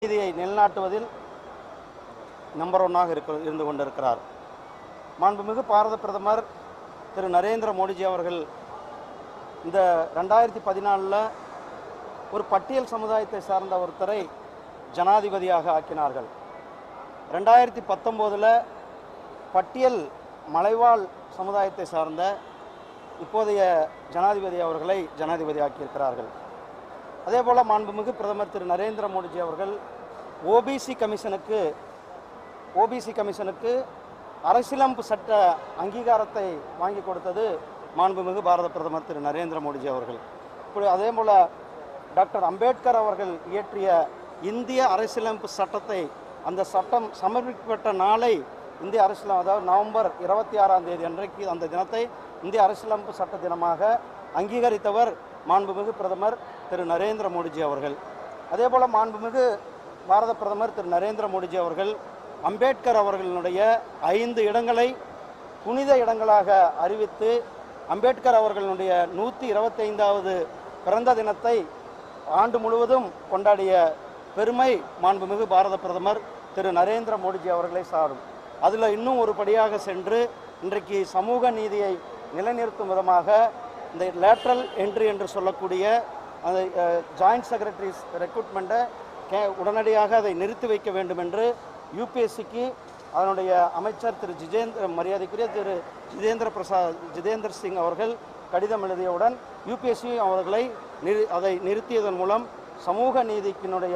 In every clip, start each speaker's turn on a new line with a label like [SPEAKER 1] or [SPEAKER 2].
[SPEAKER 1] நீதியை நிலைநாட்டுவதில் நம்பர் ஒன்னாக இருந்து கொண்டிருக்கிறார். மாண்புமிகு பாரத பிரதமர் திரு நரேந்திர மோடிஜி அவர்கள் இந்த 2014 ஒரு பட்டியல் சமுதாயத்தை சார்ந்த ஒருத்தரை ஜனாதிபதியாக ஆக்கினார்கள். 2019 பட்டியல் மலைவாழ் சமுதாயத்தை சார்ந்த இப்போதைய ஜனாதிபதி அவர்களை ஜனாதிபதி ஆக்கியிருக்கிறார்கள். அதேபோல் மாண்புமிகு பிரதமர் திரு நரேந்திர மோடிஜி அவர்கள் ஓபிசி கமிஷனுக்கு அரசியலமைப்பு சட்ட அங்கீகாரத்தை வாங்கி கொடுத்தது மாண்புமிகு பாரத பிரதமர் திரு நரேந்திர மோடிஜி அவர்கள். இப்படி அதேபோல் டாக்டர் அம்பேத்கர் அவர்கள் இயற்றிய இந்திய அரசியலமைப்பு சட்டத்தை, அந்த சட்டம் சமர்ப்பிக்கப்பட்ட நாளை இந்திய அதாவது நவம்பர் 26 அன்றைக்கு அந்த தினத்தை இந்திய அரசியலமைப்பு சட்ட தினமாக அங்கீகரித்தவர் மாண்புமிகு பிரதமர் திரு நரேந்திர மோடிஜி அவர்கள். அதேபோல் மாண்புமிகு பாரத பிரதமர் திரு நரேந்திர மோடிஜி அவர்கள் அம்பேத்கர் அவர்களுடைய 5 இடங்களை புனித இடங்களாக அறிவித்து அம்பேத்கர் அவர்களுடைய 125வது பிறந்த தினத்தை ஆண்டு முழுவதும் கொண்டாடிய பெருமை மாண்புமிகு பாரத பிரதமர் திரு நரேந்திர மோடிஜி அவர்களை சாரும். அதில் இன்னும் ஒரு படியாக சென்று இன்றைக்கு சமூக நீதியை நிலைநிறுத்தும் விதமாக இந்த லேட்ரல் என்ட்ரி என்று சொல்லக்கூடிய அந்த ஜாயிண்ட் செக்ரட்டரிஸ் ரெக்ரூட்மெண்ட்டை உடனடியாக அதை நிறுத்தி வைக்க வேண்டும் என்று யூபிஎஸ்சிக்கு அதனுடைய அமைச்சர் திரு மரியாதைக்குரிய திரு ஜிதேந்திர சிங் அவர்கள் கடிதம் எழுதியவுடன் யூபிஎஸ்சி அவர்களை அதை நிறுத்தியதன் மூலம் சமூக நீதிக்கினுடைய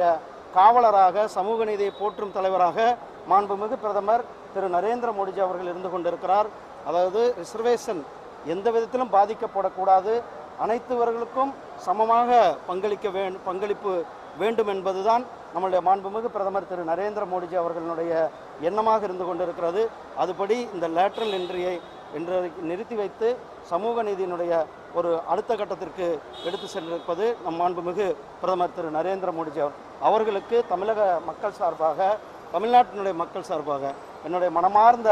[SPEAKER 1] காவலராக, சமூக நீதியை போற்றும் தலைவராக மாண்புமிகு பிரதமர் திரு நரேந்திர மோடிஜி அவர்கள் இருந்து கொண்டிருக்கிறார். அதாவது ரிசர்வேஷன் எந்த விதத்திலும் பாதிக்கப்படக்கூடாது, அனைத்துவர்களுக்கும் சமமாக பங்களிப்பு வேண்டும் என்பதுதான் நம்முடைய மாண்புமிகு பிரதமர் திரு நரேந்திர மோடிஜி அவர்களுடைய எண்ணமாக இருந்து கொண்டிருக்கிறது. அதுபடி இந்த லேட்ரல் என்ட்ரியை நிறுத்தி வைத்து சமூக நீதியினுடைய ஒரு அடுத்த கட்டத்திற்கு எடுத்து சென்றிருப்பது நம் மாண்புமிகு பிரதமர் திரு நரேந்திர மோடிஜி அவர்களுக்கு தமிழக மக்கள் சார்பாக, தமிழ்நாட்டினுடைய மக்கள் சார்பாக என்னுடைய மனமார்ந்த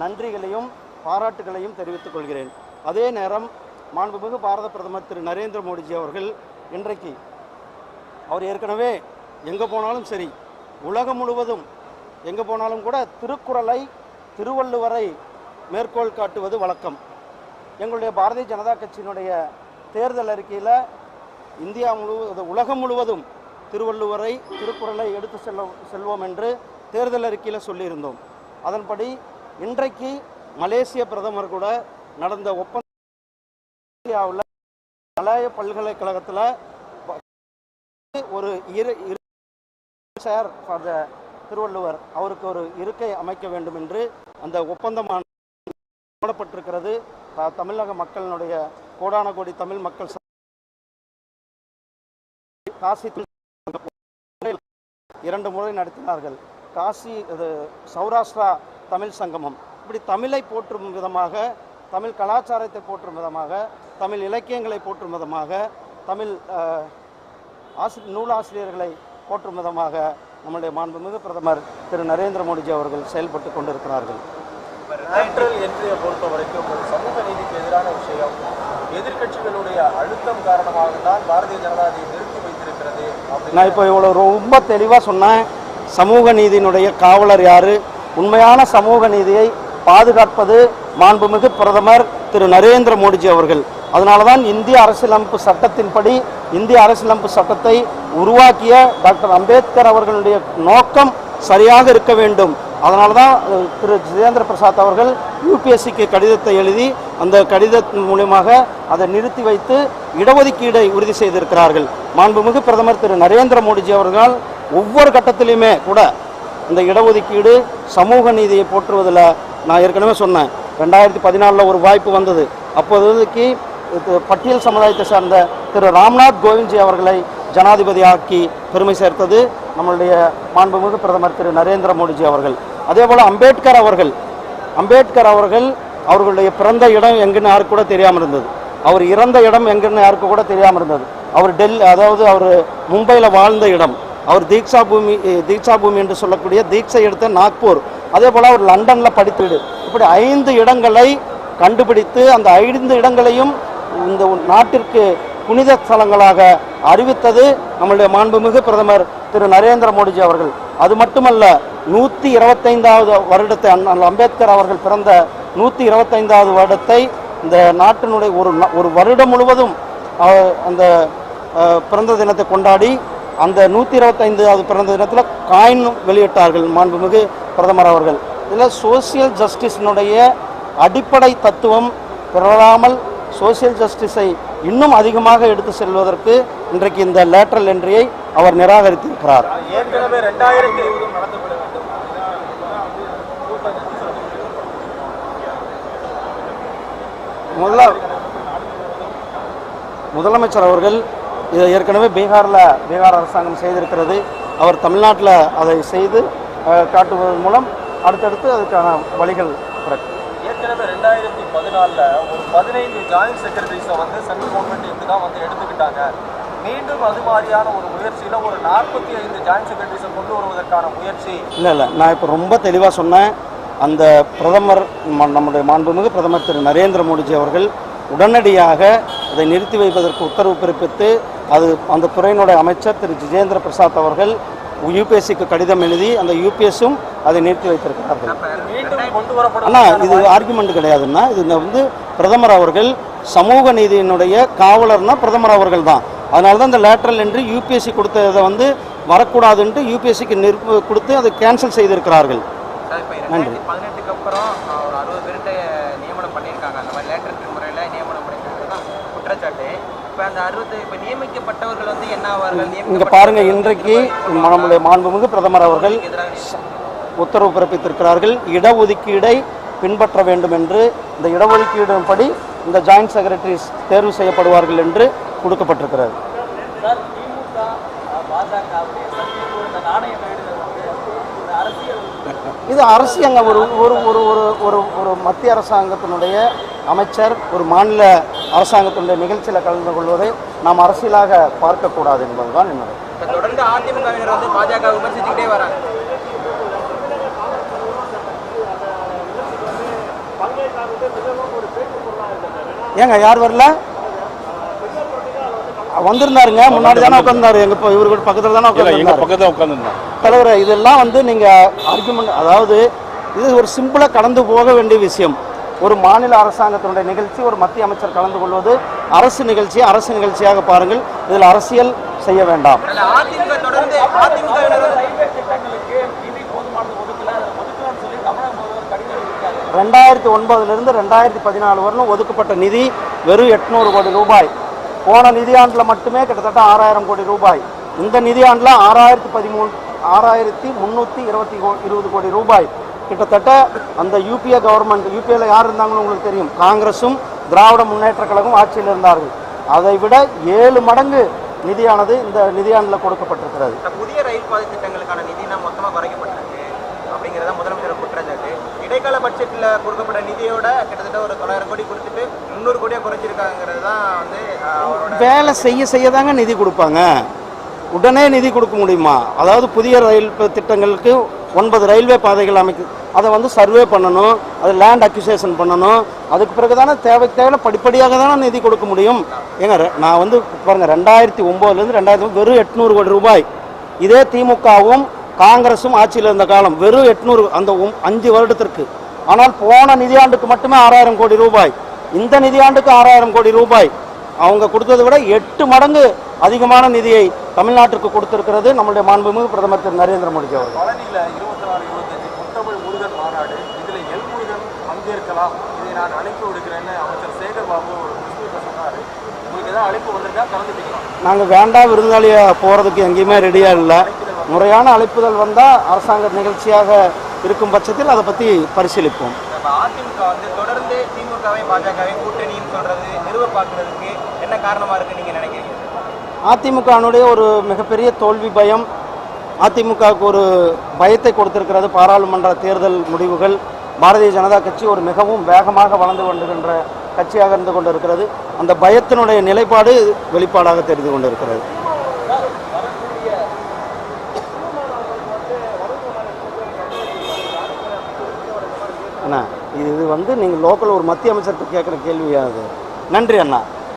[SPEAKER 1] நன்றிகளையும் பாராட்டுகளையும் தெரிவித்துக் கொள்கிறேன். அதே நேரம் மாண்புமிகு பாரத பிரதமர் திரு நரேந்திர மோடிஜி அவர்கள் இன்றைக்கு அவர் ஏற்கனவே எங்கே போனாலும் சரி, உலகம் முழுவதும் எங்கே போனாலும் கூட திருக்குறளை, திருவள்ளுவரை மேற்கோள் காட்டுவது வழக்கம். எங்களுடைய பாரதிய ஜனதா கட்சியினுடைய தேர்தல் அறிக்கையில் இந்தியா உலகம் முழுவதும் திருவள்ளுவரை, திருக்குறளை எடுத்து செல்வோம் என்று தேர்தல் அறிக்கையில் சொல்லியிருந்தோம். அதன்படி இன்றைக்கு மலேசிய பிரதமர் கூட நடந்த ஒப்பந்தம் இந்தியாவில் மலாய பல்கலைக்கழகத்தில் ஒரு ஃபார் த திருவள்ளுவர் அவருக்கு ஒரு இருக்கை அமைக்க வேண்டும் என்று அந்த ஒப்பந்தமான போடப்பட்டிருக்கிறது. தமிழக மக்களினுடைய கோடான கோடி தமிழ் மக்கள் காசி 2 முறை நடத்தினார்கள். காசி சௌராஷ்டிரா தமிழ் சங்கமம். இப்படி தமிழை போற்றும் விதமாக, தமிழ் கலாச்சாரத்தை போற்றும் விதமாக, தமிழ் இலக்கியங்களை போற்றும் விதமாக, தமிழ் நூலாசிரியர்களை போற்றும் விதமாக நம்முடைய மாண்புமிகு பிரதமர் திரு நரேந்திர மோடிஜி அவர்கள் செயல்பட்டு கொண்டிருக்கிறார்கள்.
[SPEAKER 2] லேட்ரல் என்ட்ரியை பொறுத்த வரைக்கும் ஒரு சமூக நீதிக்கு எதிரான விஷயம், எதிர்கட்சிகளுடைய அழுத்தம் காரணமாக தான் பாரதிய ஜனதாவை நிறுத்தி வைத்திருக்கிறது.
[SPEAKER 1] நான் இப்போ இவ்வளோ ரொம்ப தெளிவாக சொன்னேன். சமூக நீதியினுடைய காவலர் யாரு? உண்மையான சமூக நீதியை பாதுகாப்பது மாண்புமிகு பிரதமர் திரு நரேந்திர மோடிஜி அவர்கள். அதனால தான் இந்திய அரசியலமைப்பு சட்டத்தின்படி, இந்திய அரசியலமைப்பு சட்டத்தை உருவாக்கிய டாக்டர் அம்பேத்கர் அவர்களுடைய நோக்கம் சரியாக இருக்க வேண்டும். அதனால தான் திரு ஜிதேந்திர பிரசாத் அவர்கள் யூபிஎஸ்சிக்கு கடிதத்தை எழுதி அந்த கடிதத்தின் மூலமாக அதை நிறுத்தி வைத்து இடஒதுக்கீடை உறுதி செய்திருக்கிறார்கள். மாண்புமிகு பிரதமர் திரு நரேந்திர மோடிஜி அவர்கள் ஒவ்வொரு கட்டத்திலையுமே கூட இந்த இடஒதுக்கீடு, சமூக நீதியை போற்றுவதில் நான் ஏற்கனவே சொன்னேன். 2014 ஒரு வாய்ப்பு வந்தது. அப்போதைக்கு பட்டியல் சமுதாயத்தை சார்ந்த திரு ராம்நாத் கோவிந்த்ஜி அவர்களை ஜனாதிபதியாக்கி பெருமை சேர்த்தது நம்மளுடைய மாண்புமிகு பிரதமர் திரு நரேந்திர மோடிஜி அவர்கள். அதே போல் அம்பேத்கர் அவர்கள் அவர்களுடைய பிறந்த இடம் எங்குன்னு யாருக்கு கூட தெரியாமல் இருந்தது. அவர் இறந்த இடம் எங்குன்னு யாருக்கு கூட தெரியாமல் இருந்தது. அவர் அவர் மும்பையில் வாழ்ந்த இடம், அவர் தீக்ஷா பூமி என்று சொல்லக்கூடிய தீட்சை எடுத்த நாக்பூர், அதே போல் அவர் லண்டனில் படித்து, இப்படி 5 இடங்களை கண்டுபிடித்து அந்த 5 இடங்களையும் இந்த நாட்டிற்கு புனித ஸ்தலங்களாக அறிவித்தது நம்முடைய மாண்புமிகு பிரதமர் திரு நரேந்திர மோடிஜி அவர்கள். அது மட்டுமல்ல, 125வது வருடத்தை அம்பேத்கர் அவர்கள் பிறந்த 125வது வருடத்தை இந்த நாட்டினுடைய ஒரு வருடம் முழுவதும் அந்த பிறந்த தினத்தை கொண்டாடி அந்த 125வது பிறந்த தினத்தில் காயின் வெளியிட்டார்கள் மாண்புமிகு பிரதமர் அவர்கள். இதில் சோசியல் ஜஸ்டிஸினுடைய அடிப்படை தத்துவம் பெறாமல் சோசியல் ஜஸ்டிஸை இன்னும் அதிகமாக எடுத்து செல்வதற்கு இன்றைக்கு இந்த லேட்டரல் என்ட்ரியை அவர் நிராகரித்திருக்கிறார்.
[SPEAKER 2] ஏற்கனவே 2020 நடத்தப்பட வேண்டும்.
[SPEAKER 1] முதலமைச்சர் அவர்கள் இதை ஏற்கனவே பீகார் அரசாங்கம் செய்திருக்கிறது. அவர் தமிழ்நாட்டில் அதை செய்து காட்டுவதன் மூலம் அடுத்தடுத்து அதுக்கான வழிகள் பிறக்கும்.
[SPEAKER 2] ஏற்கனவே 2014 ஒரு 15 ஜாயின்ட் செக்ரட்டரிஸை சென்ட்ரல் கவர்மெண்ட் தான் எடுத்துக்கிட்டாங்க. மீண்டும் அது மாதிரியான ஒரு முயற்சியில் ஒரு 45 ஜாயின்ட் செக்ரட்டரிஸை கொண்டு வருவதற்கான முயற்சி
[SPEAKER 1] இல்லை நான் இப்போ ரொம்ப தெளிவாக சொன்னேன். அந்த பிரதமர் நம்முடைய மாண்புமிகு பிரதமர் திரு நரேந்திர மோடிஜி அவர்கள் உடனடியாக அதை நிறுத்தி வைப்பதற்கு உத்தரவு பிறப்பித்து அந்த துறையினுடைய அமைச்சர் திரு ஜிதேந்திர பிரசாத் அவர்கள் யூபிஎஸ்சிக்கு கடிதம் எழுதி அந்த யூபிஎஸும் அதை நிறுத்தி வைத்திருக்கிறார்கள். ஆனால் இது ஆர்குமெண்ட் கிடையாதுன்னா, இது பிரதமர் அவர்கள் சமூக நீதியினுடைய காவலர்னா பிரதமர் அவர்கள் தான். அதனால தான் இந்த லேட்டரல் என்று யூபிஎஸ்சி கொடுத்ததை வரக்கூடாதுன்ட்டு யூபிஎஸ்சிக்கு கொடுத்து அதை கேன்சல் செய்திருக்கிறார்கள். நன்றி.
[SPEAKER 3] 2018க்கு அப்புறம் ஒரு 60 பேர்கிட்ட நியமனம் பண்ணியிருக்காங்க. அந்த மாதிரி லேட்டரல் முறையில் நியமனம் பண்ணியிருக்காங்க தான் குற்றச்சாட்டு. இப்போ அந்த 60 இப்போ நியமிக்கப்பட்டவர்கள் என்ன ஆவார்கள்?
[SPEAKER 1] இங்கே பாருங்கள், இன்றைக்கு நம்முடைய மாண்புமிகு பிரதமர் அவர்கள் உத்தரவு பிறப்பித்திருக்கிறார்கள். இடஒதுக்கீடை பின்பற்ற வேண்டும் என்று, இந்த இடஒதுக்கீடுபடி இந்த ஜாயிண்ட் செக்ரட்டரிஸ் தேர்வு செய்யப்படுவார்கள் என்று கொடுக்கப்பட்டிருக்கிறது. இது அரசியங்க ஒரு ஒரு ஒரு ஒரு ஒரு மத்திய அரசாங்கத்தினுடைய அமைச்சர் ஒரு மாநில அரசாங்கத்தினுடைய நிகழ்ச்சியில் கலந்து கொள்வதை நாம் அரசியலாக பார்க்கக்கூடாது என்பதுதான் என்னுடைய.
[SPEAKER 3] தொடர்ந்து அதிமுகவினர் பாஜக விமர்சிச்சுக்கிட்டே வராங்க.
[SPEAKER 1] ஏங்க யார் வரல? வந்திருந்தாருங்க, முன்னாடி தானே உட்கார்ந்தாரு. எங்க இவருக்கு பக்கத்துல தானே உட்கார்ந்தாரு தலைவர். இதெல்லாம் நீங்க ஆர்குமெண்ட், அதாவது இது ஒரு சிம்பிளா கடந்து போக வேண்டிய விஷயம். ஒரு மாநில அரசாங்கத்தினுடைய நிகழ்ச்சி, ஒரு மத்திய அமைச்சர் கலந்து கொள்வது அரசு நிகழ்ச்சியாக பாருங்கள். இதில் அரசியல் செய்ய வேண்டாம். 2009 2014 வரலும் ஒதுக்கப்பட்ட நிதி வெறும் 800 கோடி ரூபாய். போன நிதியாண்டில் மட்டுமே கிட்டத்தட்ட 6000 கோடி ரூபாய். இந்த நிதியாண்டில் 6320 கோடி ரூபாய். கிட்டத்தட்ட அந்த யூபிஏ கவர்மெண்ட், யூபிஏல யார் இருந்தாங்கன்னு உங்களுக்கு தெரியும், காங்கிரஸும் திராவிட முன்னேற்ற கழகம் ஆட்சியில் இருந்தார்கள். அதை விட 7 மடங்கு நிதியானது இந்த நிதியாண்டில் கொடுக்கப்பட்டிருக்கிறது.
[SPEAKER 3] புதிய ரயில் பாதை திட்டங்களுக்கான நிதி மொத்தமாக குறைக்கப்பட்டிருக்கு அப்படிங்கிறத முதலமைச்சர் குற்றச்சாட்டு. இடைக்கால பட்ஜெட்டில் கொடுக்கப்பட்ட நிதியோட கிட்டத்தட்ட ஒரு 900 கோடி கொடுத்துட்டு 300 கோடியாக குறைச்சிருக்காங்கிறது தான்
[SPEAKER 1] வேலை செய்ய தாங்க நிதி கொடுப்பாங்க. உடனே நிதி கொடுக்க முடியுமா? அதாவது புதிய ரயில் திட்டங்களுக்கு 9 ரயில்வே பாதைகள் அதை சர்வே பண்ணணும், அது லேண்ட் அக்யூசேஷன் பண்ணணும். அதுக்கு பிறகு தானே தேவையான படிப்படியாக தானே நிதி கொடுக்க முடியும். ஏங்க நான் பாருங்க, 2009 2000 வெறும் 800 கோடி ரூபாய். இதே திமுகவும் காங்கிரஸும் ஆட்சியில் இருந்த காலம் வெறும் 800 அந்த 5 வருடத்திற்கு. ஆனால் போன நிதியாண்டுக்கு மட்டுமே 6000 கோடி ரூபாய். இந்த நிதியாண்டுக்கு 6000 கோடி ரூபாய். அவங்க கொடுத்ததை விட 8 மடங்கு அதிகமான நிதியை தமிழ்நாட்டிற்கு கொடுத்திருக்கிறது நம்முடைய மாண்புமிகு பிரதமர் திரு நரேந்திர மோடி அவர்கள்.
[SPEAKER 2] பழனியில் 24-25 முத்தமிழ் முருகன் மாநாடு, இதில் முருகன் பங்கேற்கலாம், இதை நான் அழைப்பு விடுக்கிறேன்னு அமைச்சர் சேகர் பாபு ஒரு சொன்னார். உங்களுக்கு ஏதாவது அழைப்பு வந்திருக்கா? கலந்துக்கலாம். நாங்கள்
[SPEAKER 1] வேண்டாம் விருந்தாளியாக போகிறதுக்கு எங்கேயுமே ரெடியாக இல்லை. முறையான அழைப்புதல் வந்தால் அரசாங்க நிகழ்ச்சியாக இருக்கும் பட்சத்தில் அதை பற்றி பரிசீலிப்போம்.
[SPEAKER 3] அதிமுக தொடர்ந்து திமுகவை பாஜகவை கூட்டணின்னு சொல்றது நிறுவ பார்க்கறதுக்கு என்ன காரணமாக இருக்குன்னு நீங்கள் நினைக்கிறீங்க?
[SPEAKER 1] அதிமுகனுடைய ஒரு மிகப்பெரிய தோல்வி பயம், அதிமுகவுக்கு ஒரு பயத்தை கொடுத்திருக்கிறது பாராளுமன்ற தேர்தல் முடிவுகள். பாரதிய ஜனதா கட்சி ஒரு மிகவும் வேகமாக வளர்ந்து கொண்டிருக்கின்ற கட்சியாக இருந்து கொண்டிருக்கிறது. அந்த பயத்தினுடைய நிலைப்பாடு வெளிப்பாடாக தெரிந்து கொண்டிருக்கிறது. அண்ணா இது நீங்கள் லோக்கல் ஒரு மத்திய அமைச்சருக்கு கேட்குற கேள்வியாது. நன்றி அண்ணா.